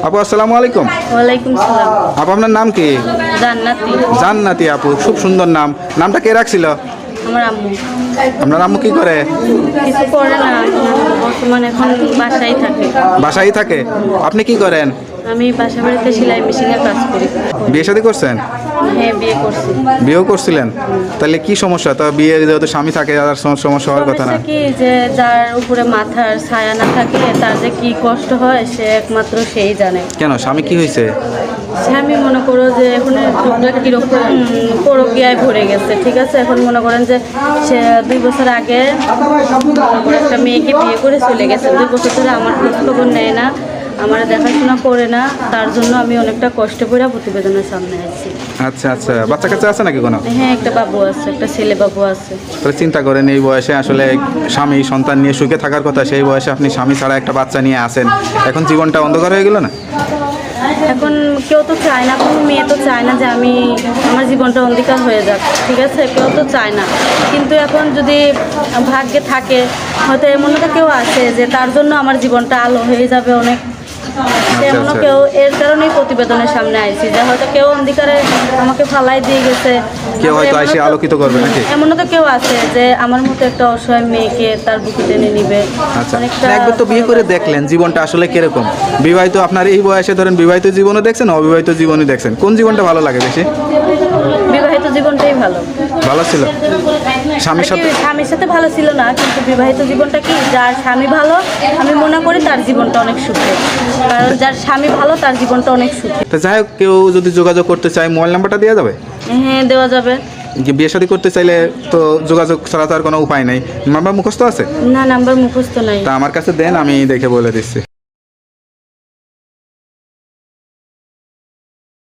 আপু আসসালামু আলাইকুম। ওয়ালাইকুম সালাম। আপু আপনার নাম কি? জান্নাতি। জান্নাতি আপু, খুব সুন্দর নাম। নামটা কে রাখছিল? আমার আম্মু। আপনার আম্মু কি করে? কিছু করে না, বর্তমানে এখন বাসায় থাকে। বাসায় থাকে। আপনি কি করেন? আমি বাসা বাড়িতে সেলাই মেশিনের কাজ করি। বিয়ে শাদী করছেন? হ্যাঁ, বিয়ে করছি। বিয়েও করছিলেন? তাহলে কি সমস্যা? তো বিয়ে যেহেতু স্বামী থাকে আর সমস্যা হওয়ার কথা না। সমস্যা কি যে যার উপরে মাথার ছায়া না থাকে তার যে কি কষ্ট হয় সে একমাত্র সেই জানে। কেন, স্বামী কি হয়েছে? সে আমি মনে করো যে এখন যুগটা কিরকম পরকীয়ায় ভরে গেছে, ঠিক আছে। এখন মনে করেন যে সে 2 বছর আগে একটা মেয়েকে বিয়ে করে চলে গেছে। 2 বছর ধরে আমার খোঁজ খবর নেয় না, আমার দেখাশোনা করে না। তার জন্য আমি অনেকটা কষ্ট করে প্রতিবেদনের সামনে আসছি। আচ্ছা আচ্ছা, বাচ্চা কাচ্চা আছে নাকি কোনো? হ্যাঁ, একটা বাবু আছে, একটা ছেলে বাবু আছে। তাহলে চিন্তা করেন, এই বয়সে আসলে স্বামী সন্তান নিয়ে সুখে থাকার কথা, সেই বয়সে আপনি স্বামী ছাড়া একটা বাচ্চা নিয়ে আসেন। এখন জীবনটা অন্ধকার হয়ে গেল না? এখন কেউ তো চায় না, কোনো মেয়ে তো চায় না যে আমি আমার জীবনটা অন্ধকার হয়ে যাক, ঠিক আছে। কেউ তো চায় না, কিন্তু এখন যদি ভাগ্যে থাকে হয়তো এমনও তো কেউ আছে যে তার জন্য আমার জীবনটা আলো হয়ে যাবে অনেক। এমনও আচ্ছা। কেউ, এর কারণেই প্রতিবেদনের সামনে আইছি যে হয়তো কেউ অন্ধকারে আমাকে ফালাই দিয়ে গেছে, কেউ হয়তো এমনও এসে তো- আলোকিত করবে নাকি? এমনও তো কেউ আছে যে আমার মতো একটা অসহায় মেয়েকে তার বুকে টেনে নিবে। আচ্ছা, অনেকটা একবার তো বিয়ে করে দেখলেন জীবনটা আসলে কিরকম। বিবাহিত, আপনার এই বয়সে ধরেন বিবাহিত জীবনও দেখছেন, অবিবাহিত জীবনই দেখছেন, কোন জীবনটা ভালো লাগে বেশি? বিবাহিত জীবনটাই ভালো। ভালো ছিল স্বামীর সাথে? আর কি, স্বামীর সাথে ভালো ছিল না, কিন্তু বিবাহিত জীবনটা কি, যার স্বামী ভালো আমি মনে করি তার জীবনটা অনেক সুখে। কারণ যার স্বামী ভালো তার জীবনটা অনেক সুখে। তো যাই হোক, কেউ যদি যোগাযোগ করতে চায় মোবাইল নাম্বারটা দেওয়া যাবে? হ্যাঁ, দেওয়া যাবে। যে বিয়ে শাদী করতে চাইলে তো যোগাযোগ ছাড়া তো আর কোনো উপায় নেই। নাম্বার মুখস্থ আছে? না, নাম্বার মুখস্থ নাই। তা আমার কাছে দেন, আমি দেখে বলে দিচ্ছি।